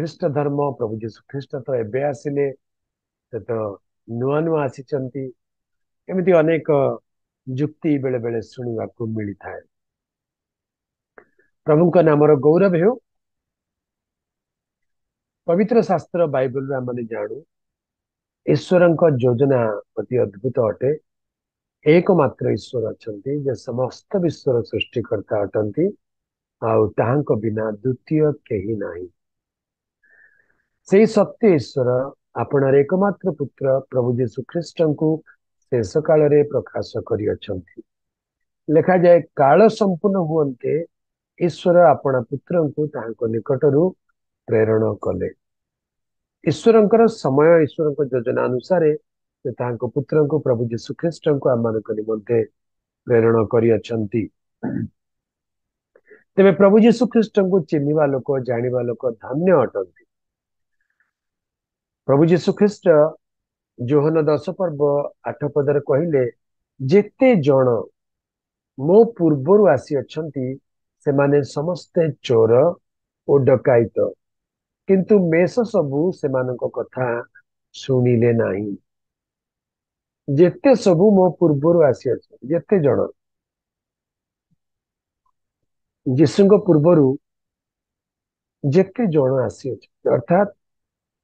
ଖ୍ରୀଷ୍ଟ ଧର୍ମ ପ୍ରଭୁ ଯୀଶୁ ଖ୍ରୀଷ୍ଟ ତ ଏବେ ଆସିଲେ ସେ ତ ନୂଆ ନୂଆ ଆସିଛନ୍ତି। ଏମିତି ଅନେକ ଯୁକ୍ତି ବେଳେ ବେଳେ ଶୁଣିବାକୁ ମିଳିଥାଏ। ପ୍ରଭୁଙ୍କ ନାମର ଗୌରବ ହେଉ। ପବିତ୍ର ଶାସ୍ତ୍ର ବାଇବଲରୁ ଆମେ ଜାଣୁ ଈଶ୍ୱରଙ୍କ ଯୋଜନା ଅତି ଅଦ୍ଭୁତ ଅଟେ। ଏକମାତ୍ର ଈଶ୍ୱର ଅଛନ୍ତି ଯେ ସମସ୍ତ ବିଶ୍ୱର ସୃଷ୍ଟିକର୍ତ୍ତା ଅଟନ୍ତି ଆଉ ତାହାଙ୍କ ବିନା ଦ୍ୱିତୀୟ କେହି ନାହିଁ। ସେଇ ସତ୍ୟ ଈଶ୍ୱର ଆପଣାର ଏକମାତ୍ର ପୁତ୍ର ପ୍ରଭୁ ଯୀଶୁ ଖ୍ରୀଷ୍ଟଙ୍କୁ ଶେଷ କାଳରେ ପ୍ରକାଶ କରିଅଛନ୍ତି। ଲେଖାଯାଏ କାଳ ସମ୍ପୂର୍ଣ୍ଣ ହୁଅନ୍ତେ ଈଶ୍ୱର ଆପଣା ପୁତ୍ରଙ୍କୁ ତାହାଙ୍କ ନିକଟରୁ ପ୍ରେରଣ କଲେ। ଈଶ୍ୱରଙ୍କର ସମୟ ଈଶ୍ୱରଙ୍କ ଯୋଜନା ଅନୁସାରେ ସେ ତାହାଙ୍କ ପୁତ୍ରଙ୍କୁ ପ୍ରଭୁ ଯୀଶୁ ଖ୍ରୀଷ୍ଟଙ୍କୁ ଆମମାନଙ୍କ ନିମନ୍ତେ ପ୍ରେରଣ କରିଅଛନ୍ତି। ତେବେ ପ୍ରଭୁ ଯୀଶୁ ଖ୍ରୀଷ୍ଟଙ୍କୁ ଚିହ୍ନିବା ଲୋକ ଜାଣିବା ଲୋକ ଧନ୍ୟ ଅଟନ୍ତି। ପ୍ରଭୁ ଯୀଶୁ ଖ୍ରୀଷ୍ଟ ଯୋହନ 10 ପର୍ବ 8 ପଦରେ କହିଲେ, ଯେତେ ଜଣ ମୋ ପୂର୍ବରୁ ଆସିଅଛନ୍ତି ସେମାନେ ସମସ୍ତେ ଚୋର ଓ ଡକାୟତ, କିନ୍ତୁ ମେଷ ସବୁ ସେମାନଙ୍କ କଥା ଶୁଣିଲେ ନାହିଁ। ଯେତେ ସବୁ ମୋ ପୂର୍ବରୁ ଆସିଅଛନ୍ତି, ଯେତେ ଜଣ ଯୀଶୁଙ୍କ ପୂର୍ବରୁ ଯେତେ ଜଣ ଆସିଅଛନ୍ତି, ଅର୍ଥାତ୍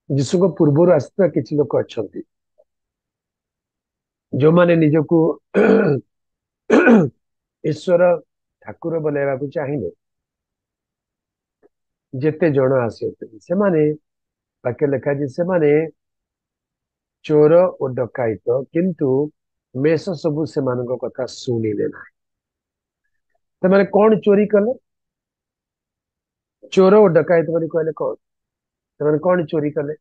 ଯୀଶୁଙ୍କ ପୂର୍ବରୁ ଆସିଥିବା କିଛି ଲୋକ ଅଛନ୍ତି ଯୋଉମାନେ ନିଜକୁ ଈଶ୍ୱର ଠାକୁର ବନାଇବାକୁ ଚାହିଁଲେ। ଯେତେ ଜଣ ଆସିଅଛନ୍ତି ସେମାନେ, ବାକ୍ୟ ଲେଖାଛି ସେମାନେ ଚୋର ଓ ଡକାୟତ, କିନ୍ତୁ ମେଷ ସବୁ ସେମାନଙ୍କ କଥା ଶୁଣିଲେ ନାହିଁ। ସେମାନେ କଣ ଚୋରି କଲେ? ଚୋର ଓ ଡକାୟତ ବୋଲି କହିଲେ କଣ? ସେମାନେ କଣ ଚୋରି କଲେ?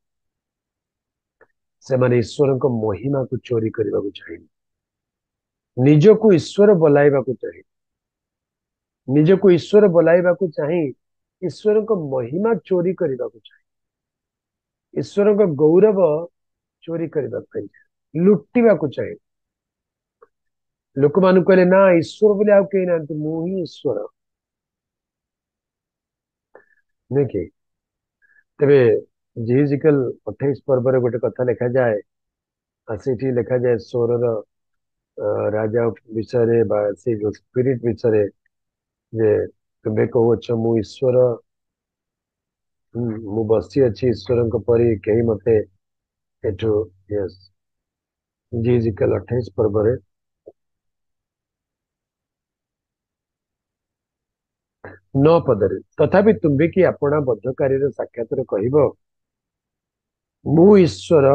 ସେମାନେ ଈଶ୍ୱରଙ୍କ ମହିମାକୁ ଚୋରି କରିବାକୁ ଚାହିଁଲେ। ନିଜକୁ ଈଶ୍ୱର ବୋଲାଇବାକୁ ଚାହିଁ, ନିଜକୁ ଈଶ୍ୱର ବୋଲାଇବାକୁ ଚାହିଁ ଈଶ୍ୱରଙ୍କ ମହିମା ଚୋରି କରିବାକୁ ଚାହିଁ, ଈଶ୍ୱରଙ୍କ ଗୌରବ ଚୋରି କରିବା ପାଇଁ ଲୁଟିବାକୁ ଚାହିଁ। ଲୋକମାନଙ୍କୁ କହିଲେ ନା ଈଶ୍ୱର ବୋଲି ଆଉ କେହି ନାହାନ୍ତି, ମୁଁ ହିଁ ଈଶ୍ୱର। ନୁହେଁ କି? ତେବେ ଜିହିଜିକେଲ 28 ପର୍ବରେ ଗୋଟେ କଥା ଲେଖାଯାଏ, ଆଉ ସେଠି ଲେଖାଯାଏ ସ୍ୱରର ରାଜା ବିଷୟରେ ବା ସେ ଯୋଉ ସ୍ପିରିଟ ବିଷୟରେ, ଯେ ତୁମେ କହୁଅଛ ମୁଁ ଈଶ୍ୱର, ମୁଁ ବସି ଅଛି ଈଶ୍ୱରଙ୍କ ପରି, କେହି ମତେ ଏଠୁ ଜିହିଜିକେଲ 28 ପର୍ବରେ 9 ପଦରେ, ତଥାପି ତୁମ୍ଭେ କି ଆପଣା ବଦ୍ଧକାରୀର ସାକ୍ଷାତରେ କହିବ ମୁଁ ଈଶ୍ୱର,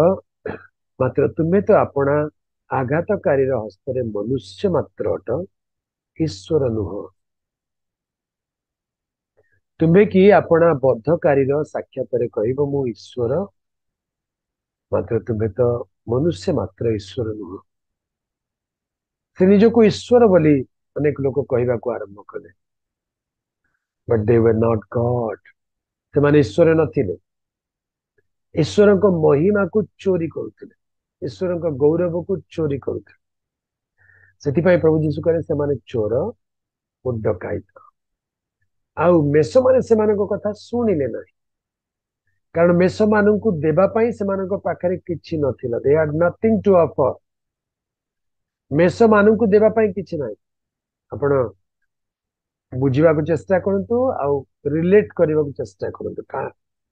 ମାତ୍ର ତୁମେ ତ ଆପଣା ଆଘାତକାରୀର ହସ୍ତରେ ମନୁଷ୍ୟ ମାତ୍ର ଅଟ, ଈଶ୍ୱର ନୁହଁ। ତୁମେ କି ଆପଣା ବଦ୍ଧକାରୀର ସାକ୍ଷାତରେ କହିବ ମୁଁ ଈଶ୍ୱର, ମାତ୍ର ତୁମେ ତ ମନୁଷ୍ୟ ମାତ୍ର, ଈଶ୍ୱର ନୁହଁ। ସେ ନିଜକୁ ଈଶ୍ୱର ବୋଲି ଅନେକ ଲୋକ କହିବାକୁ ଆରମ୍ଭ କଲେ, ବଟ୍ ଦେ ୱେର୍ ନଟ୍ ଗଡ୍। ସେମାନେ ଈଶ୍ୱର ନଥିଲେ, ଈଶ୍ୱରଙ୍କ ମହିମାକୁ ଚୋରି କରୁଥିଲେ, ଈଶ୍ୱରଙ୍କ ଗୌରବକୁ ଚୋରି କରୁଥିଲେ। ସେଥିପାଇଁ ପ୍ରଭୁ ଯୀଶୁ କହିଲେ ସେମାନେ ଚୋର ଓ ଡକାୟତ। ଆଉ ମେଷମାନେ ସେମାନଙ୍କ କଥା ଶୁଣିଲେ ନାହିଁ, କାରଣ ମେଷମାନଙ୍କୁ ଦେବା ପାଇଁ ସେମାନଙ୍କ ପାଖରେ କିଛି ନଥିଲା। ଦେ ହାଡ୍ ନଥିଂ ଟୁ ଅଫର। ମେଷମାନଙ୍କୁ ଦେବା ପାଇଁ କିଛି ନାହିଁ। ଆପଣ ବୁଝିବାକୁ ଚେଷ୍ଟା କରନ୍ତୁ ଆଉ ରିଲେଟ କରିବାକୁ ଚେଷ୍ଟା କରନ୍ତୁ।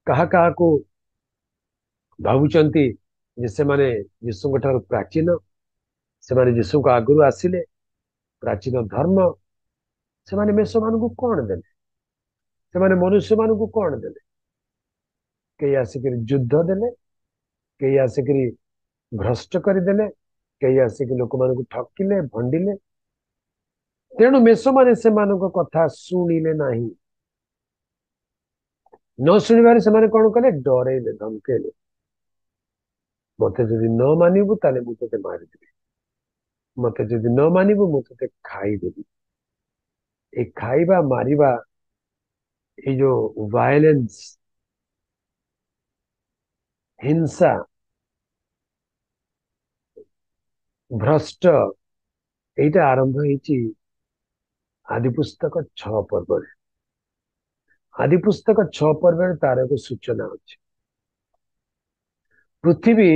କାହା କାହାକୁ ଭାବୁଛନ୍ତି ଯେ ସେମାନେ ଯୀଶୁଙ୍କ ଠାରୁ ପ୍ରାଚୀନ, ସେମାନେ ଯୀଶୁଙ୍କ ଆଗରୁ ଆସିଲେ, ପ୍ରାଚୀନ ଧର୍ମ। ସେମାନେ ମେଷମାନଙ୍କୁ କଣ ଦେଲେ? ସେମାନେ ମନୁଷ୍ୟମାନଙ୍କୁ କଣ ଦେଲେ? କେହି ଆସିକିରି ଯୁଦ୍ଧ ଦେଲେ, କେହି ଆସିକିରି ଭ୍ରଷ୍ଟ କରିଦେଲେ, କେହି ଆସିକି ଲୋକମାନଙ୍କୁ ଠକିଲେ, ଭଣ୍ଡିଲେ। ତେଣୁ ମେଷମାନେ ସେମାନଙ୍କ କଥା ଶୁଣିଲେ ନାହିଁ। ନ ଶୁଣିବାରେ ସେମାନେ କଣ କଲେ? ଡରେଇଲେ, ଧମକେଇଲେ, ମତେ ଯଦି ନ ମାନିବୁ ତାହେଲେ ମୁଁ ତତେ ମାରିଦେବି, ମତେ ଯଦି ନ ମାନିବୁ ମୁଁ ତତେ ଖାଇଦେବି। ଏ ଖାଇବା ମାରିବା, ଏଇ ଯୋଉ ଭାୟୋଲେନ୍ସ, ହିଂସା, ଭ୍ରଷ୍ଟ, ଏଇଟା ଆରମ୍ଭ ହେଇଛି ଆଦି ପୁସ୍ତକ 6 ପର୍ବରେ। आदि पुस्तक 6 पर्व तार एक सूचना अच्छी। पृथ्वी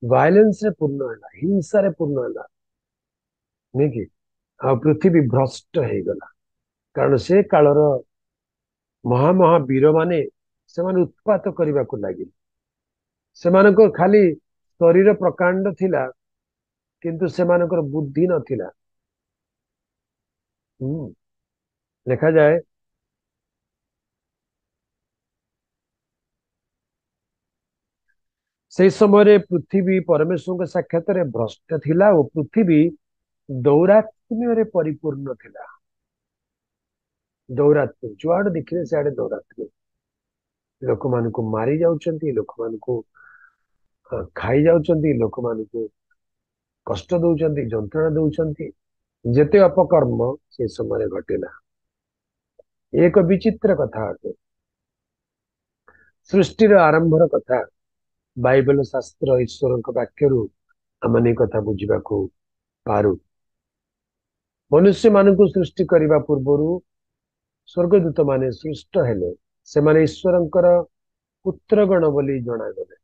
वायलेंस रे पूर्ण है, हिंसा रे पूर्ण है, नहीं कि आ पृथ्वी भ्रष्ट हो गला। कारण से कालर महामहावीर माने से उत्पात करने को लगे। से खाली शरीर प्रकांड थिला, किंतु से बुद्धि नथिला। देखा जाए से समय पृथ्वी परमेश्वर के साक्षात भ्रष्ट थिला और पृथ्वी दौरात्म्य परिपूर्ण थिला। दौरात्म्य जुआड़ देखिले सियाड़े दौरात्म्य। लोक मान को मारी जाउछंती, लोक मान को खाई जाउछंती, लोक मान को कष्ट दउछंती, जंत्रणा दउछंती। जेते अपकर्म से समय घटिला। एक विचित्र कथा अटे। सृष्टिर आरंभर कथा बाइबल शास्त्र ईश्वर वाक्य आम कथा बुझा पारू। मनुष्य मान सृष्टि करने पूर्वर स्वर्गदूत माने सृष्ट हेले। से माने ईश्वरंकर पुत्रगण बोली जनागले।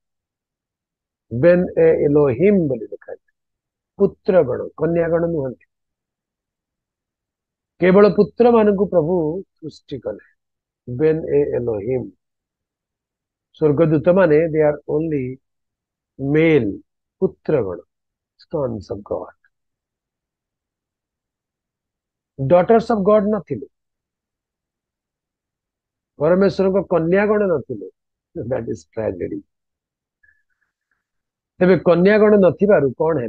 बेन ए एलोहिम बोली लिखा है। पुत्रगण कन्यागण नुहंती, केवल पुत्र मान को प्रभु सृष्टि कले। बेन ए एलोहिम स्वर्गदूत माने दे आर ओनली मेल पुत्रगण, sons of God. Daughters of God नथिले, परमेश्वर को कन्यागण नथिले। That is tragedy. तेबे कन्यागण नथिबारु कौन है?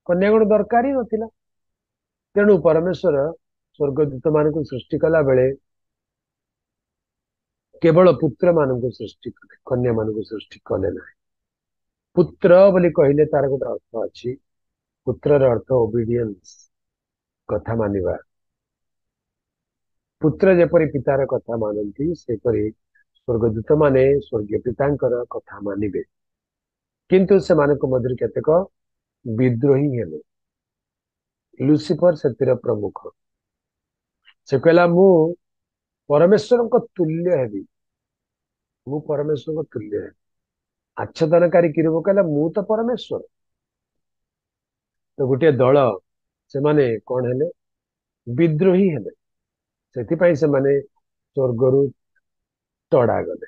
कन्यागण दरकार ही नथिला। तेणु परमेश्वर स्वर्गदूत मान को सृष्टि कला बेले केवल पुत्र मान को सृष्टि कले, कन्या मान को सृष्टि कले ना। पुत्र बोली कहले तार गोटे अर्थ अच्छी। पुत्र अर्थ ओबीडियंस, कथा मानिबा। पुत्र जेपरी पितार कथा मानती सेपरी स्वर्गदूत माने स्वर्गीय पितांकर कथा मानिबे। किंतु से मानक मध्य केतेक विद्रोही हेले। लुसिफर से प्रमुख। से कहला मु परमेश्वर को तुल्य हेबी, मु परमेश्वर को तुल्य है। आच्छादनकारी किरूब कहला मु तो परमेश्वर। तो गोटे दल से माने कौन हेले? विद्रोही हेले। से स्वर्गरु तड़ा गले।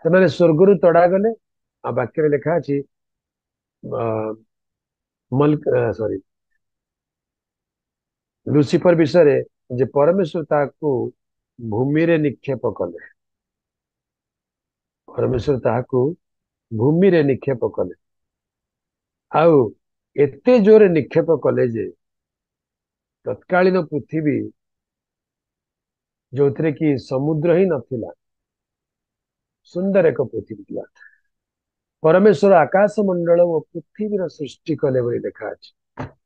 से स्वर्गरु तड़ा गले। आ वाक्य लिखा अच्छी मल्क सॉरी लुसिफर विषय जे परमेश्वर ताकू भूमि रे निक्षेप कले। परमेश्वर ताकू भूमि रे निक्षेप कले। आउ एते जोरे निक्षेप कले जे तत्कालीन पृथ्वी जो थे कि समुद्र ही नथिला, सुंदर एक पृथ्वी थिला। परमेश्वर आकाश मंडल और पृथ्वी सृष्टि कले बोली लिखा अछि।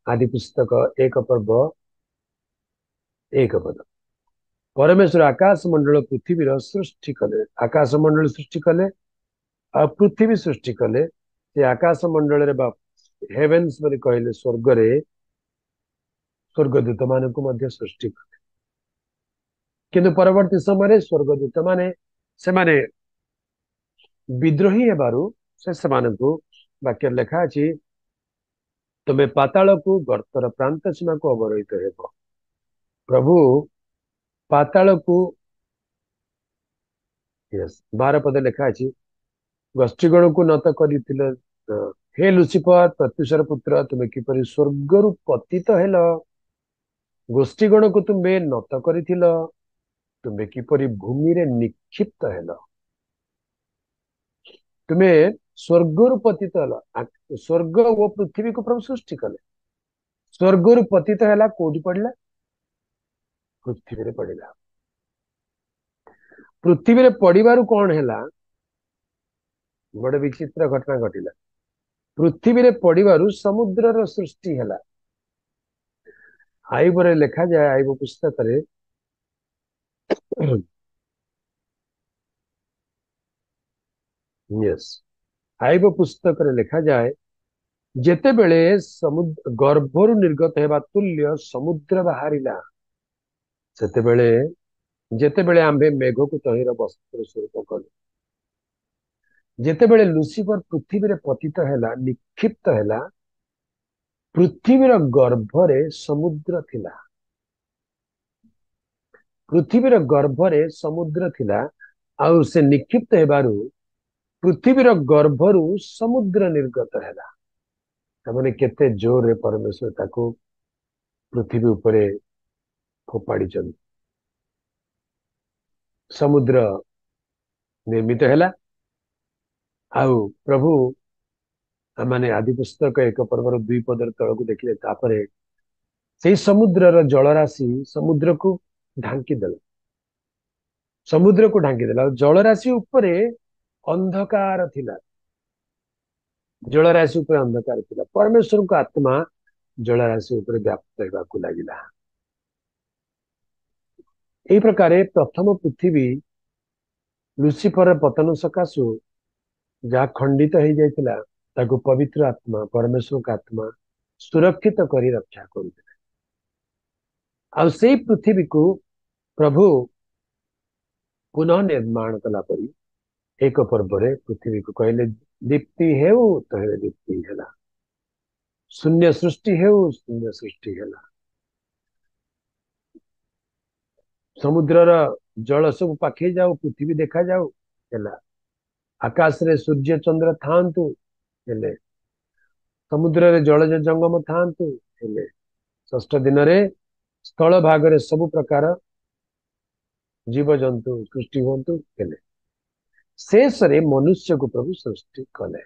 आदि पुस्तक 1 पर्व 1 पद। परमेश्वर आकाश मंडल पृथ्वी सृष्टि कले। आकाश मंडल सृष्टि कले आ पृथ्वी सृष्टि कले। से आकाश मंडल रे बा हेवेन्स बोली कहले स्वर्ग रे स्वर्गदूत मान को मध्य सृष्टि कले। किंतु परवर्ती समय स्वर्गदूत माने से माने विद्रोही हेबारु से सेमानकु वाक्य लेखा अछि तुम्हें पाताल को गर्तर प्रांत सीमा को अवरोहित हेब। प्रभु पाताल को यस 12 पद लेखा अछि गोष्ठीगण को नत कर हे लुसिफर प्रत्युषर पुत्र तुम्हें किपरि स्वर्गरु पतित हेल। गोष्ठीगण को तुम्हें नत कर तुम्हें किपरि भूमि रे निक्षिप्त हेल। तुम्हें स्वर्गरु पतित हेल। स्वर्ग वो पृथ्वी को प्रभु सृष्टि कले। स्वर्गरु पतित हेला कोठी पड़ला? पृथ्वी रे पड़िला। पृथ्वी रे पड़िबारु कौन हेला? बड़े विचित्र घटना घटिला। पृथ्वी रे पड़िबारु समुद्र सृष्टि हेला। आईब रे लिखा जाए, आईब पुस्तक रे यस आईब पुस्तक रे लिखा जाए जेते बेले समुद्र गर्भरु निर्गत हेबा तुल्य समुद्र बाहरिला सेते बेले ଯେତେବେଳେ ଆମ୍ଭେ ମେଘକୁ ତହିଁର ବସ୍ତ୍ର ସ୍ୱରୂପ କଲୁ, ଯେତେବେଳେ ଲୁସିଫର ପୃଥିବୀରେ ପତିତ ହେଲା, ନିକ୍ଷିପ୍ତ ହେଲା, ପୃଥିବୀର ଗର୍ଭରେ ସମୁଦ୍ର ଥିଲା। ପୃଥିବୀର ଗର୍ଭରେ ସମୁଦ୍ର ଥିଲା, ଆଉ ସେ ନିକ୍ଷିପ୍ତ ହେବାରୁ ପୃଥିବୀର ଗର୍ଭରୁ ସମୁଦ୍ର ନିର୍ଗତ ହେଲା। ତାମାନେ କେତେ ଜୋରରେ ପରମେଶ୍ୱର ତାକୁ ପୃଥିବୀ ଉପରେ ଫୋପାଡ଼ିଛନ୍ତି। ସମୁଦ୍ର ନିର୍ମିତ ହେଲା, ଆଉ ପ୍ରଭୁ ମାନେ ଆଦି ପୁସ୍ତକ 1 ପର୍ବର 2 ପଦର ତଳକୁ ଦେଖିଲେ, ତାପରେ ସେଇ ସମୁଦ୍ରର ଜଳରାଶି ସମୁଦ୍ରକୁ ଢାଙ୍କିଦେଲା। ଆଉ ଜଳରାଶି ଉପରେ ଅନ୍ଧକାର ଥିଲା। ଜଳରାଶି ଉପରେ ଅନ୍ଧକାର ଥିଲା। ପରମେଶ୍ୱରଙ୍କ ଆତ୍ମା ଜଳରାଶି ଉପରେ ବ୍ୟାପ୍ତ ହେବାକୁ ଲାଗିଲା। ଏହି ପ୍ରକାରେ ପ୍ରଥମ ପୃଥିବୀ ଲୁସିଫର ପତନ ସକାଶୁ ଯାହା ଖଣ୍ଡିତ ହେଇଯାଇଥିଲା, ତାକୁ ପବିତ୍ର ଆତ୍ମା, ପରମେଶ୍ୱରଙ୍କ ଆତ୍ମା ସୁରକ୍ଷିତ କରି ରକ୍ଷା କରୁଥିଲେ। ଆଉ ସେଇ ପୃଥିବୀକୁ ପ୍ରଭୁ ପୁନଃ ନିର୍ମାଣ କଲା ପରି 1 ପର୍ବରେ ପୃଥିବୀକୁ କହିଲେ, ଦୀପ୍ତି ହେଉ, ତହିଁରେ ଦୀପ୍ତି ହେଲା। ଶୂନ୍ୟ ସୃଷ୍ଟି ହେଉ, ଶୂନ୍ୟ ସୃଷ୍ଟି ହେଲା। ସମୁଦ୍ରର ଜଳ ସବୁ ପାଖେଇ ଯାଉ, ପୃଥିବୀ ଦେଖାଯାଉ, ହେଲା। ଆକାଶରେ ସୂର୍ଯ୍ୟ ଚନ୍ଦ୍ର ଥାଆନ୍ତୁ, ହେଲେ। ସମୁଦ୍ରରେ ଜଳଜ ଜଙ୍ଗମ ଥାଆନ୍ତୁ, ହେଲେ। ଷଷ୍ଠ ଦିନରେ ସ୍ଥଳ ଭାଗରେ ସବୁ ପ୍ରକାର ଜୀବଜନ୍ତୁ ସୃଷ୍ଟି ହୁଅନ୍ତୁ, ହେଲେ। ଶେଷରେ ମନୁଷ୍ୟକୁ ପ୍ରଭୁ ସୃଷ୍ଟି କଲେ।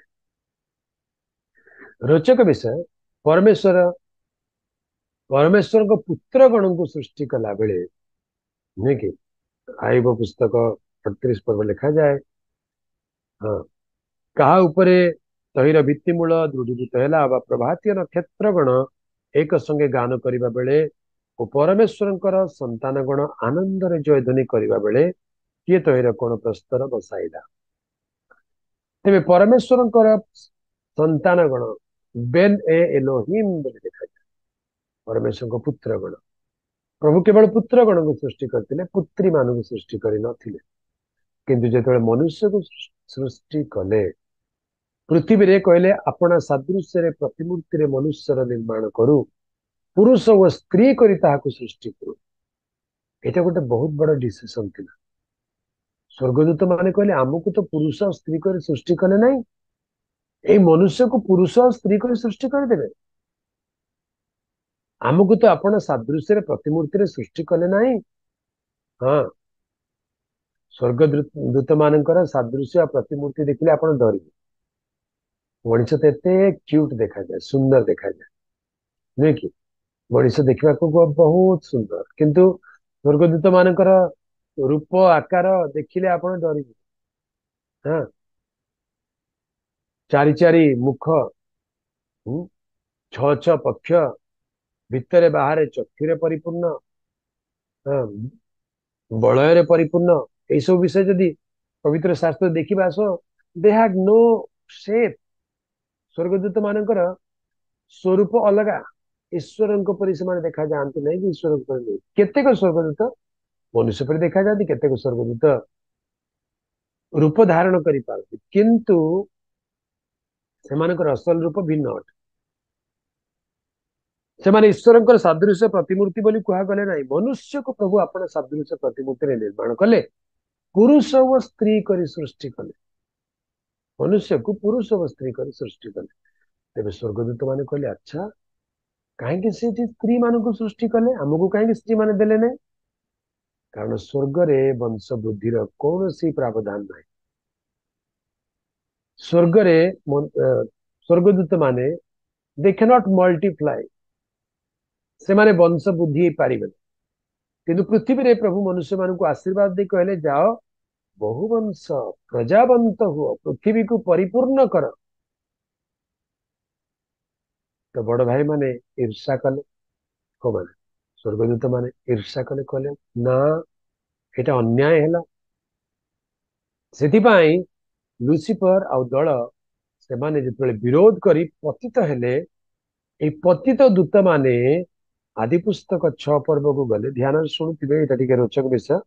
ରୋଚକ ବିଷୟ, ପରମେଶ୍ୱରଙ୍କ ପୁତ୍ର ଗଣଙ୍କୁ ସୃଷ୍ଟି କଲା ବେଳେ, ନୁହେଁ କି, ଆଇବ ପୁସ୍ତକ 38 ପର୍ବ ଲେଖାଯାଏ, ହଁ, କାହା ଉପରେ ତହିଁର ଭିତ୍ତିମୂଳ ଦୃଢୀଭୂତ ହେଲା, ବା ପ୍ରଭାତୀୟ ନକ୍ଷତ୍ର ଗଣ ଏକ ସଙ୍ଗେ ଗାନ କରିବା ବେଳେ ଓ ପରମେଶ୍ୱରଙ୍କର ସନ୍ତାନ ଗଣ ଆନନ୍ଦରେ ଜୟଧ୍ୱନି କରିବା ବେଳେ କିଏ ତହିଁର କୋଣ ପ୍ରସ୍ତର ବସାଇଲା। ତେବେ ପରମେଶ୍ୱରଙ୍କର ସନ୍ତାନ ଗଣ ବେନ୍ ଏ ଏଲୋହିମ୍ ବୋଲି ଦେଖାଯାଏ। ପରମେଶ୍ୱରଙ୍କ ପୁତ୍ର ଗଣ, ପ୍ରଭୁ କେବଳ ପୁତ୍ର ଗଣକୁ ସୃଷ୍ଟି କରିଥିଲେ, ପୁତ୍ରୀ ମାନଙ୍କୁ ସୃଷ୍ଟି କରିନଥିଲେ। କିନ୍ତୁ ଯେତେବେଳେ ମନୁଷ୍ୟକୁ ସୃଷ୍ଟି କଲେ, ପୃଥିବୀରେ କହିଲେ, ଆପଣା ସାଦୃଶ୍ୟରେ ପ୍ରତିମୂର୍ତ୍ତିରେ ମନୁଷ୍ୟର ନିର୍ମାଣ କରୁ, ପୁରୁଷ ଓ ସ୍ତ୍ରୀ କରି ତାହାକୁ ସୃଷ୍ଟି କରୁ। ଏଇଟା ଗୋଟେ ବହୁତ ବଡ ଡିସିସନ ଥିଲା। ସ୍ୱର୍ଗଦୂତ ମାନେ କହିଲେ, ଆମକୁ ତ ପୁରୁଷ ଆଉ ସ୍ତ୍ରୀ କରି ସୃଷ୍ଟି କଲେ ନାହିଁ, ଏଇ ମନୁଷ୍ୟକୁ ପୁରୁଷ ଆଉ ସ୍ତ୍ରୀ କରି ସୃଷ୍ଟି କରିଦେବେ। ଆମକୁ ତ ଆପଣ ସାଦୃଶ୍ୟରେ ପ୍ରତିମୂର୍ତ୍ତିରେ ସୃଷ୍ଟି କଲେ ନାହିଁ। ହଁ, ସ୍ୱର୍ଗଦୂତ ମାନଙ୍କର ସାଦୃଶ୍ୟ ପ୍ରତିମୂର୍ତ୍ତି ଦେଖିଲେ ଆପଣ ଡରିବେ। ମଣିଷ ତ ଏତେ କ୍ୟୁଟ ଦେଖାଯାଏ, ସୁନ୍ଦର ଦେଖାଯାଏ, ନୁହେଁ କି? ମଣିଷ ଦେଖିବାକୁ ବହୁତ ସୁନ୍ଦର, କିନ୍ତୁ ସ୍ୱର୍ଗଦୂତ ମାନଙ୍କର ରୂପ ଆକାର ଦେଖିଲେ ଆପଣ ଡରିବେ। ହଁ, ଚାରି ଚାରି ମୁଖ, ଛଅ ଛଅ ପକ୍ଷ, ଭିତରେ ବାହାରେ ଚକ୍ଷୁରେ ପରିପୂର୍ଣ୍ଣ, ହଁ, ବଳୟରେ ପରିପୂର୍ଣ୍ଣ। ଏଇସବୁ ବିଷୟ ଯଦି ପବିତ୍ର ଶାସ୍ତ୍ର ଦେଖିବା, ଦେ ହ୍ୟାଡ୍ ନୋ ସେପ୍। ସ୍ୱର୍ଗଦୂତ ମାନଙ୍କର ସ୍ୱରୂପ ଅଲଗା, ଈଶ୍ୱରଙ୍କ ପରି ସେମାନେ ଦେଖାଯାଆନ୍ତି ନାହିଁ କି ଈଶ୍ୱରଙ୍କ ପରି ନାହିଁ। କେତେକ ସ୍ୱର୍ଗଦୂତ ମନୁଷ୍ୟ ପରି ଦେଖାଯାଆନ୍ତି, କେତେକ ସ୍ୱର୍ଗଦୂତ ରୂପ ଧାରଣ କରିପାରନ୍ତି, କିନ୍ତୁ ସେମାନଙ୍କର ଅସଲ ରୂପ ଭିନ୍ନ ଅଟେ। ସେମାନେ ଈଶ୍ୱରଙ୍କର ସାଦୃଶ୍ୟ ପ୍ରତିମୂର୍ତ୍ତି ବୋଲି କୁହାଗଲେ ନାହିଁ। ମନୁଷ୍ୟକୁ ପ୍ରଭୁ ଆପଣ ସାଦୃଶ୍ୟ ପ୍ରତିମୂର୍ତ୍ତିରେ ନିର୍ମାଣ କଲେ, ପୁରୁଷ ଓ ସ୍ତ୍ରୀ କରି ସୃଷ୍ଟି କଲେ। ମନୁଷ୍ୟକୁ ପୁରୁଷ ଓ ସ୍ତ୍ରୀ କରି ସୃଷ୍ଟି କଲେ। ତେବେ ସ୍ୱର୍ଗଦୂତ ମାନେ କହିଲେ, ଆଚ୍ଛା, କାହିଁକି ସେଠି ସ୍ତ୍ରୀ ମାନଙ୍କୁ ସୃଷ୍ଟି କଲେ, ଆମକୁ କାହିଁକି ସ୍ତ୍ରୀ ମାନେ ଦେଲେ ନାହିଁ? କାରଣ ସ୍ୱର୍ଗରେ ବଂଶ ବୃଦ୍ଧିର କୌଣସି ପ୍ରାବଧାନ ନାହିଁ। ସ୍ୱର୍ଗରେ ସ୍ୱର୍ଗଦୂତ ମାନେ ଦେ କ୍ୟାନଟ୍ ମଲ୍ଟିପ୍ଲାଏ, ସେମାନେ ବଂଶ ବୃଦ୍ଧି ହେଇପାରିବେନି। କିନ୍ତୁ ପୃଥିବୀରେ ପ୍ରଭୁ ମନୁଷ୍ୟ ମାନଙ୍କୁ ଆଶୀର୍ବାଦ ଦେଇ କହିଲେ, ଯାଅ, ବହୁ ବଂଶ, ପ୍ରଜାବନ୍ତ ହୁଅ, ପୃଥିବୀକୁ ପରିପୂର୍ଣ୍ଣ କର। ତ ବଡ ଭାଇ ମାନେ ଈର୍ଷା କଲେ। କୋଉମାନେ? ସ୍ୱର୍ଗଦୂତ ମାନେ ଈର୍ଷା କଲେ, କହିଲେ, ନା, ଏଇଟା ଅନ୍ୟାୟ ହେଲା। ସେଥିପାଇଁ ଲୁସିଫର ଆଉ ଦଳ, ସେମାନେ ଯେତେବେଳେ ବିରୋଧ କରି ପତିତ ହେଲେ, ଏଇ ପତିତ ଦୂତ ମାନେ ଆଦି ପୁସ୍ତକ 6 ପର୍ବକୁ ଗଲେ, ଧ୍ୟାନରେ ଶୁଣୁଥିବେ, ଏଇଟା ଟିକେ ରୋଚକ ବିଷୟ।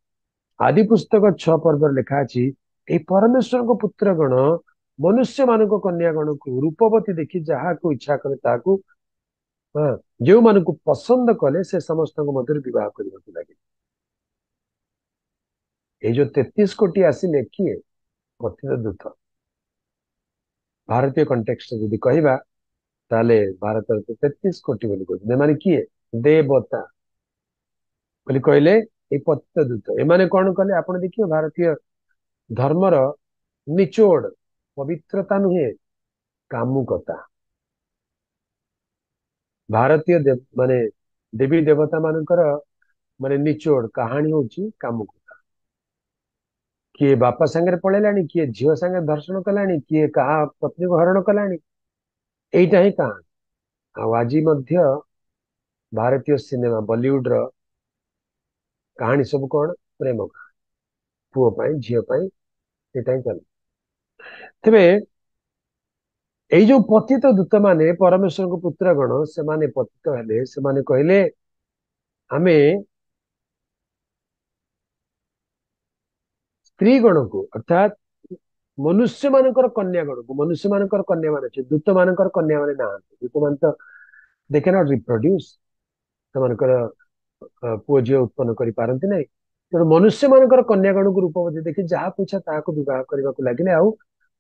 आदि पुस्तक 6 पर्व लिखा अछि ए परमेश्वर को पुत्र गण मनुष्य मान कन्या गण को रूपवती देखि जहा को इच्छा करे ताकू जो मान को पसंद कले से समस्त मध्य विवाह करने को लगे। ये जो 33 कोटी आसिले किए पतित दूत भारतीय कंटेक्स्ट जदि कहवा ताले भारत तो 33 कोटी बोली कहते माने किए देवता बोली कहले ये पतित दूत एमाने कौन कले आपण देखिए भारतीय धर्मर निचोड़ पवित्रता नुहे कामुकता भारतीय माने देवी देवता मानकर माने निचोड़ कहानी होची कामुकता किए बापा सांगे पळेलानी किए झील सांगे दर्शन कलानी किए कहा पत्नी को हरण कलानी एटा ही कहानी आज मध्य भारतीय सिनेमा बॉलीवुड रो कहानी सब कौन प्रेम कहानी पुओ पाई झील पाई एटा ही चल तेबे एई जो पतित दूत माने परमेश्वर को पुत्र गण से माने पतित हेले से माने कहले आमे स्त्री गण को अर्थात मनुष्य मानकर कन्या गण को मनुष्य मानकर कन्या मान अच्छे दूत मानकर कन्या मान ना दूत मान तो दे कैन नॉट रिप्रोड्यूस सेमानकर पुओ झील उत्पन्न करि पारंती नै तेणु मनुष्य मानकर कन्या गण को रूपवती देखि जहा पूछा ताको विवाह करबा को लागिले आउ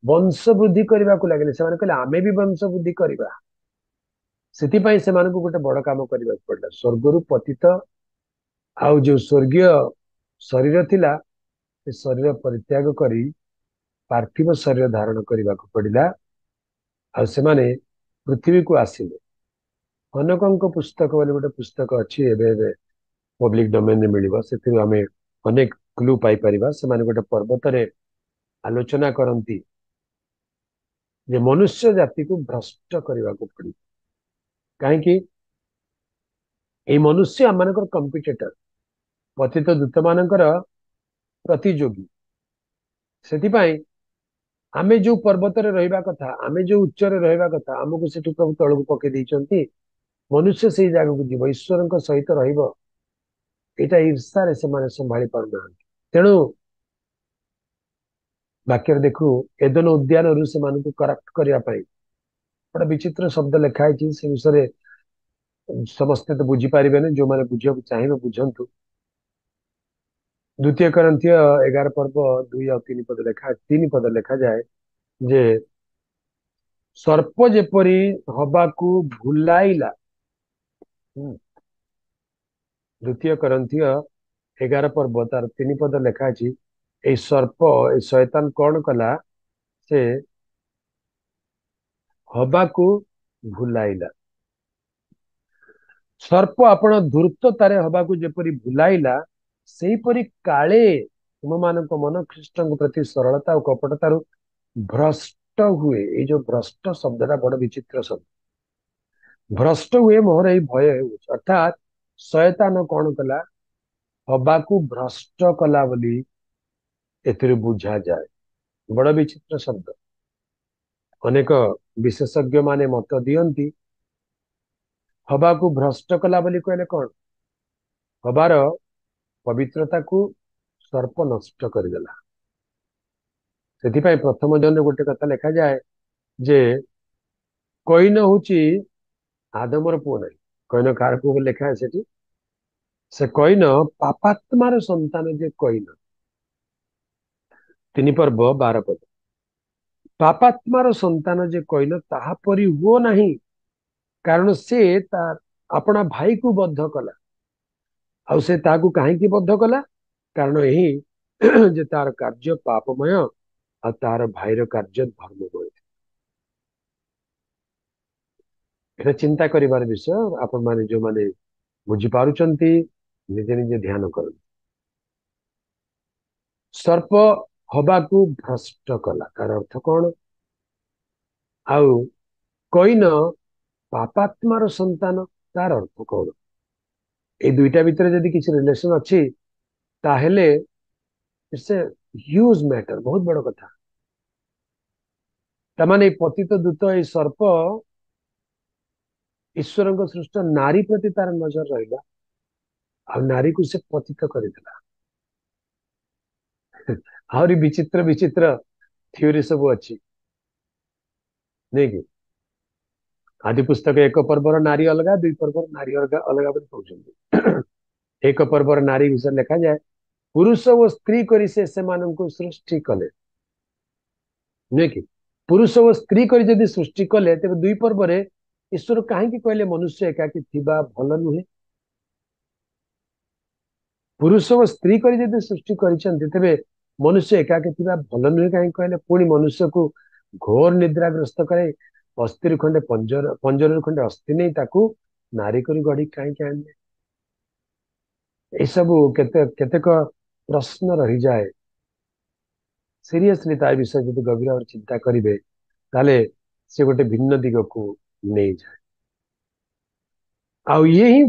वंश वृद्धि करबा को लागिले सेमाने कहले आमे भी वंश वृद्धि करबा सेतिपई सेमानकु गोटे बड़ काम करबा पड़ला स्वर्गरु पतित आउ जो स्वर्गीय शरीर थिला से शरीर परित्याग करी पार्थिव शरीर धारण करने को पड़ा आ सेमाने पृथ्वी को आसिले अनेकों पुस्तक बोले गोटे पुस्तक अच्छी एवं पब्लिक डोमेन मिल से आम अनेक क्लू पाई परिबा से माने गोटे पर्वत रे आलोचना करती जे मनुष्य जाति को भ्रष्ट करने को पड़ी कहीं मनुष्य आम मानकर कंपिटेटर पतित दूत मानकर प्रतियोगी से आमे जो पर्वत रे रहिबा कथा आमे जो उच्च रे रहिबा कथा हमको सेठु प्रभु तळକୁ पके दैचंती मनुष्य से जगह को जीव ईश्वर सहित रहिबो एटा ईर्षा रे से माने संभाली पारना तेणु वाक्य देखु एदन उद्यान रु से मानकु करेक्ट करिया पाई बड़ा विचित्र शब्द लिखा है से विषय समस्ते तो बुझी पारिबेने जो माने बुझिया चाहिए बुझंतु द्वितीय करंथिय 11 पर्व 2 और 3 पद लिखा 3 पद लिखा जाए जे सर्प जेपरी हबाकू भुलाइला द्वितीय करंथिय 11 पर्व तार 3 पद लिखा सर्प ए शैतान कौन कला से हबाकू भुलाइला सर्प आपण धूर्त तारे हबाकू जेपरी भुलाइला सेहीपरि काले तुम मान मन ख्रीष्ट प्रति सरलता और कपटतार भ्रष्ट हुए ये जो भ्रष्ट शब्दटा बड़ विचित्र शब्द भ्रष्ट हुए मोहर यही भय अर्थात शयतान कौन कला हबाकू भ्रष्ट कला बोली एथिरे बुझा जाए बड़ विचित्र शब्द अनेक विशेषज्ञ माने मत दियंती हबाकू भ्रष्ट कला बोली कहले कौन हबार पवित्रता को सर्प नष्ट करदेला से प्रथम जन गोटे कथा लिखा जाए जे कईन हूँ आदमर पुओ ना कईन कार पुओ लिखा है से कईन पापात्मार संतान जे कईन 3 पर्व 12 पद पापात्मार संतान जे कईन ताहापरि हुओ नहीं कारण से तार अपना भाई को बद्ध कला आउ से ताकू कहीं बद्ध कला कारण यही जे तार कार्य पापमय आ तार भाईर कार्य धर्ममय एटा चिंता करिवार विषय आपण माने जो माने बुझी पारुचंती निजे निजे ध्यान कर सर्प हबाकू भ्रष्ट कला तार अर्थ कौन आउ कईन पापात्मार संतान तार अर्थ कौन ए दुईटा भितर जदि किसी रिलेशन अच्छी ताहेले इट्स ए ह्यूज मैटर बहुत बड़ कथा तमाने पतित दूत ए सर्प ईश्वर सृष्ट नारी प्रति तार नजर रहा आ नारी को से पतित कर आहरी विचित्र विचित्र थ्योरी सब अच्छी नहीं कि आदि पुस्तक एक पर्वर नारी अलग दुई पर्वर नारी अलग अलग कहते एक पर्वर नारी विषय लिखा जाए पुरुष और स्त्री करी से सृष्टि कले नुहे कि पुरुष और स्त्री करी जदि सृष्टि कले तेरे दुई पर्व ईश्वर कहीं कहले मनुष्य एकाकी थिबा भल नुहे पुरुष और स्त्री करी जदि सृष्टि करिसेंती तेरे मनुष्य एकाकी थिबा भल नुहे कहीं कहले पुणी मनुष्य को घोर निद्राग्रस्त करे अस्थि खंडे पंजर खंडे अस्थि नहीं ताकू नारी करी गढ़ी कहीं आने ये सब केतेक प्रश्न रही जाए सीरियसली तार विषय जब गभीर भाव चिंता करेंगे ताले से गोटे भिन्न दिग को नहीं जाए आउ ये ही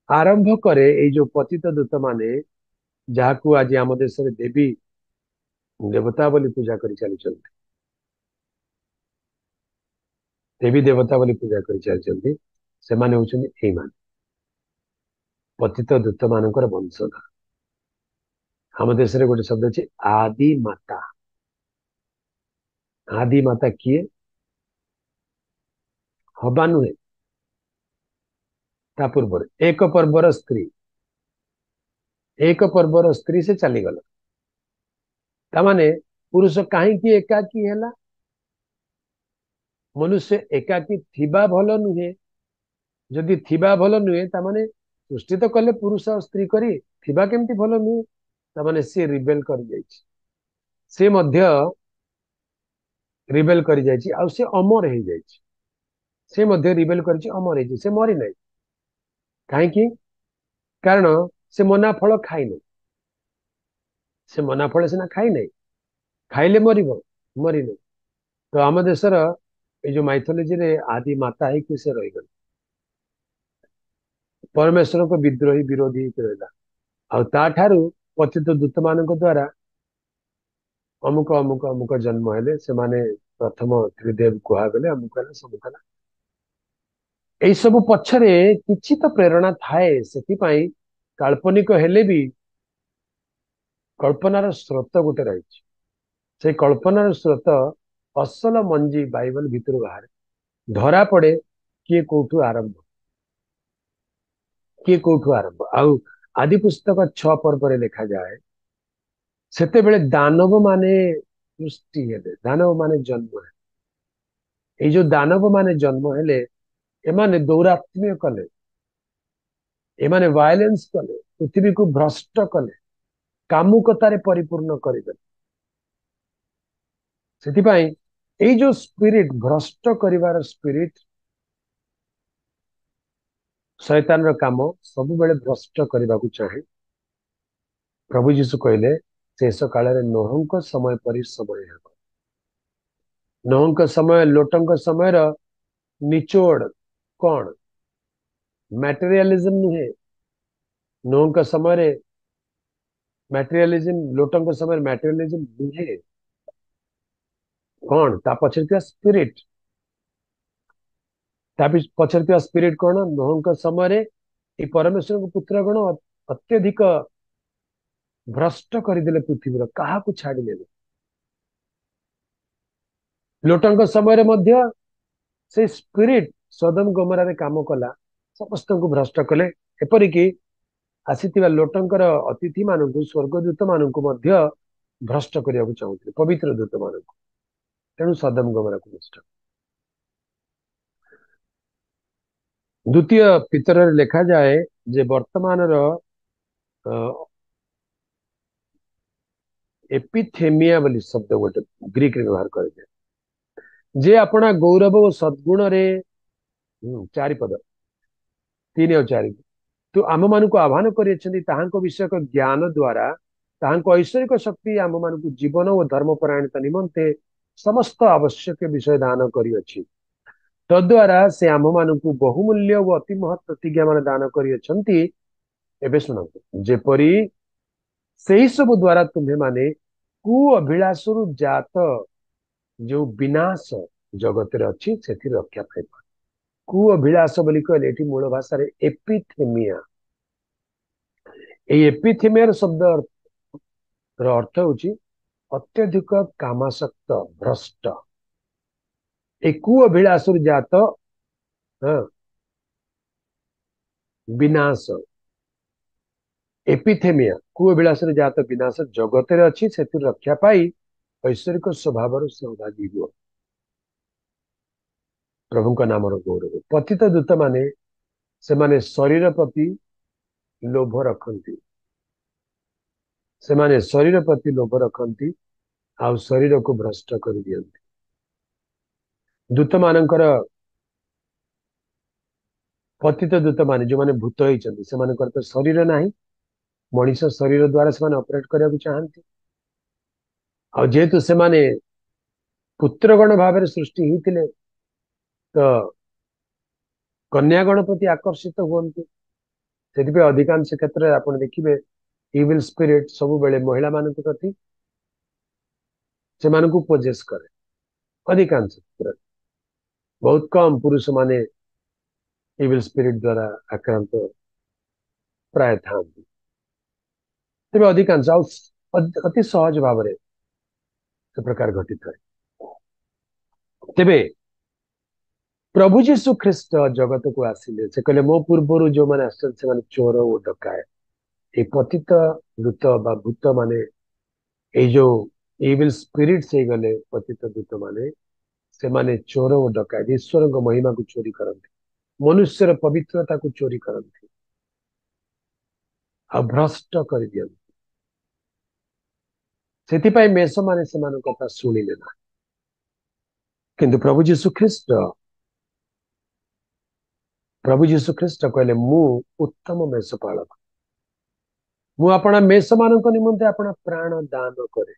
आरंभ करे ये जो पतित दूत माने जहाकू आज आम देश देवी देवता बोली पूजा कर चली देवी देवता बोली पूजा कर चली से माने होचंदी एई माने पतित दूत मानकर वंशधर आम देश गोटे शब्द अच्छे आदि माता किए हवा नुहे ता पूर्व एक पर्वर स्त्री से चलीगला तामाने पुरुष कहीं एकाकी है मनुष्य एकाकी थिबा भल नुहे जदि थिबा भल नुहे तामाने सृष्टि तो कले पुरुष और स्त्री करी थिबा केमती भल नुहे तामाने सी रिबेल कर जाइछि से मध्य रिबेल कर जाइछि आ से अमर हो जाइछि से मध्य रिबेल कर अमर हो से मरी नहीं कहीं कारण से मना फल खाई नहीं से मना फल सीना खाई नहीं खाइले मरी नहीं तो आम देशर ये जो माइथोलॉजी रे आदि माता ही से रहीगल परमेश्वर को विद्रोही विरोधी रहा आउ पतित दूत मान द्वारा अमुक अमुक अमुक जन्म हेले से माने प्रथम त्रिदेव कुहागले अमुक है सबुक है यही सब पछरे किछि तो प्रेरणा थाए से काल्पनिक हेले भी कल्पनार स्रोत गोटे रही से कल्पनार स्रोत असल मंजी बाइबल भितर बाहर धरा पड़े किए कौठु आरंभ किए कौठु आरंभ आउ आदि पुस्तक 6 पर्व लिखा जाए सेते बेले दानव माने सृष्टि हेले दानव माने जन्म है ये जो दानव माने जन्म हेले एमाने दौरात्म्य कले एमाने वायलेंस कले पृथ्वी को भ्रष्ट कले कामुकतारे परिपूर्ण करें से जो स्पिरिट भ्रष्ट करिवार स्पिरिट शैतान रो काम सब बेले भ्रष्ट करने को चाहे प्रभु जीशु कहले शेष काल नोहंक समय परि समय है नोहंक समय लोटंक समय निचोड़ कौन मटेरियलिज्म नुहे नोहंक समय मटेरियलिज्म लोटंक समय मटेरियलिज्म नुहे कौन ता पछरे स्पिरिट पछरे स्पिरिट कौन नोहंक समय परमेश्वर पुत्र गण अत्यधिक भ्रष्ट करदे पृथ्वी क्या छाड़े लोटंक समय से स्पिरिट सदम गमरा काम कला समस्त को भ्रष्ट कले एपरिकी आसीथिबा लोटंकर अतिथि मानक स्वर्गदूत मानक भ्रष्ट करने को चाहते पवित्र दूत मानक तेणु सदम गमरा को नष्ट द्वितीय पितर लिखा जाए जे वर्तमान एपिथेमिया बोली शब्द गोटे ग्रीक रे व्यवहार करे जे अपना गौरव और सद्गुण रे 4 पद 3 और 4 तो आम मान को आह्वान कर विषय ज्ञान द्वारा ऐश्वरिक शक्ति आम मान जीवन और धर्मपरायणता निमंते समस्त आवश्यक विषय दान करियछि तद्वारा से आम मान को बहुमूल्य और अति महत् प्रतिज्ञा मान दान करियछंती एबे सुनंतु जेपरी सेही सब द्वारा तुम्हें माने कु अभिलाषरु जात जो विनाश जगत रे अछि सेथि रक्षा पाइब कु अभिलाष बोली कहले एठी मूल भाषा रे एपिथेमिया ए एपिथेमिया शब्द अर्थ हूँ अत्यधिक कामासक्त भ्रष्ट एकु अभिलाषुर जात हाँ, विनाश एपिथेमिया कुअभिलाषर जात विनाश जगत अच्छी से रक्षा पाई ऐश्वरिक स्वभाव सहभागी हुआ प्रभु नाम गौरव पतित दूत माने से माने शरीर प्रति लोभ रखती से माने शरीर प्रति लोभ रखती आउ शरीर को भ्रष्ट कर दियंती दूत मानकर पतित दूत माने जो माने भूत होती से तो शरीर नाही मनीष शरीर द्वारा से ऑपरेट करने को चाहती और जेहेतु से माने पुत्रगण भाव सृष्टि होते तो कन्यागण प्रति आकर्षित हुए से अधिकांश क्षेत्र में आप देखिए इविल स्पिरिट सब बेले महिला मान प्रति से पोजेस करे अधिकांश क्षेत्र बहुत कम पुरुष माने इविल स्पिरिट द्वारा आक्रांत प्राय था तेज अधिकांश अति सहज भाव से प्रकार घटित है तेबे प्रभु जीशु ख्रीस्ट जगत को आसिले से कहले मो पूर्वर जो मैंने आस चोर और डकाए ये पतित दूत बा भूत माने ये जो इविल स्पिरिट से गले पतित दूत माने से माने चोर और डकाए ईश्वर महिमा को चोरी करते मनुष्यर पवित्रता को चोरी करते आ भ्रष्ट कर दियंती से मेष माने से कथा शुणिले ना किंतु प्रभु जीशु ख्रीस्ट कहले मु उत्तम मेषपालक मु आपणा मेष मान निमंते आपणा प्राण दान करे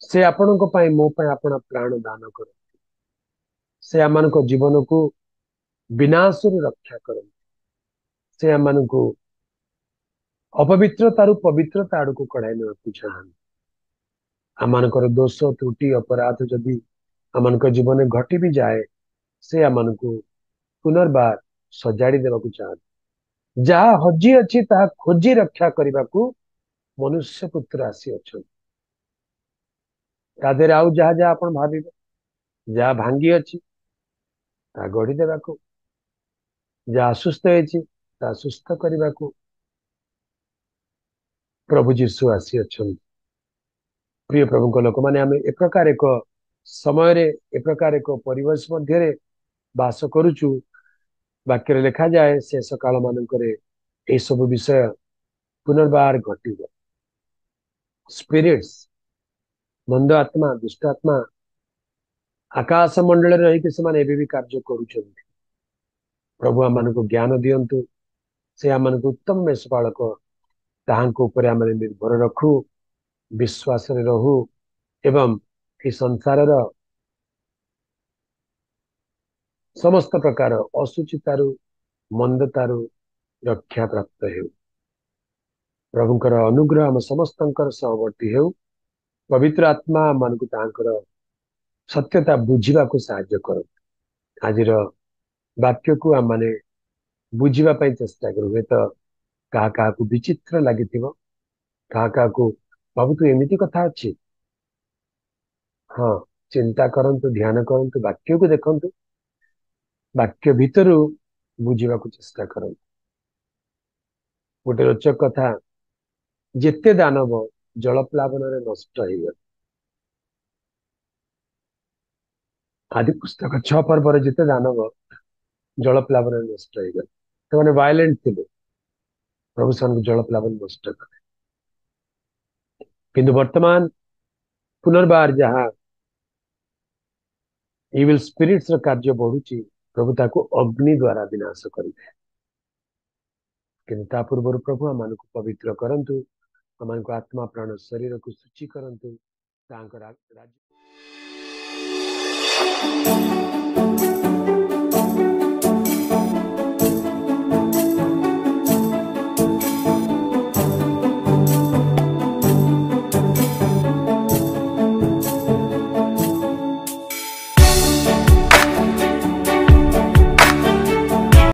से आपण मो आपणा प्राण दान कर से आम जीवन को विनाश रक्षा करते से आम अपवित्रतारू पवित्रता आड़ को कढ़ाई ना चाहती आमर दोष त्रुटि अपराध जदि आम जीवन घटी भी जाए से आम पुनर्बार सजाड़ी देवा चाहती जहा हजि अच्छी ता खोजी रक्षा करने को मनुष्य पुत्र आसी अच्छा तादेर आउ जहा जहा आप भावे जहा भांगी अच्छी ता गढ़ी देवा जहा असुस्थ है सुस्थ करने को प्रभु जीशु आसी अच्छा प्रिय प्रभु लोक मैंने आम एक प्रकार एक समय एक प्रकार एक परिवेश मध्य बास करुचु वाक्य लिखा जाए शेष काल मानक सब विषय पुनर्बार घटिब स्पिरिट्स मंद आत्मा दुष्ट आत्मा आकाश मंडल रही से कार्य करुँच प्रभु आम को ज्ञान दिंतु से आम उत्तम मेषपालक तापर आम निर्भर रखु विश्वास रहू एवं ये संसार समस्त प्रकार असुचितारू मंदतारू रक्षा प्राप्त हो प्रभुंकर अनुग्रह आम समस्त सहवर्ती हो पवित्र आत्मा मान को सत्यता बुझा साहाय्य कर आज वाक्य को आम मैंने बुझापी चेष्टा करूँ हे तो क्या विचित्र लगी क्या बाबू तू एमती कथा अच्छी हाँ चिंता करंतु ध्यान करंतु वाक्य को देखंतु वाक्य भितर बुझा चेष्टा करंतु गोटे रोचक कथा जेते दानव जल प्लावन नष्ट हो गए आदि पुस्तक 6 पर्व जिते दानव जल प्लावन नष्ट हो गए तो मैंने वायलेंट थे प्रभु से जल प्लावन नष्ट कले किंतु वर्तमान पुनर्बार जहाँ इविल स्पिरिट्स कार्य बढ़ुची प्रभु ताको अग्नि द्वारा विनाश करेंगे किंतु पूर्व प्रभु आम पवित्र करंतु आम आत्मा प्राण शरीर को शुचि करंतु राज्य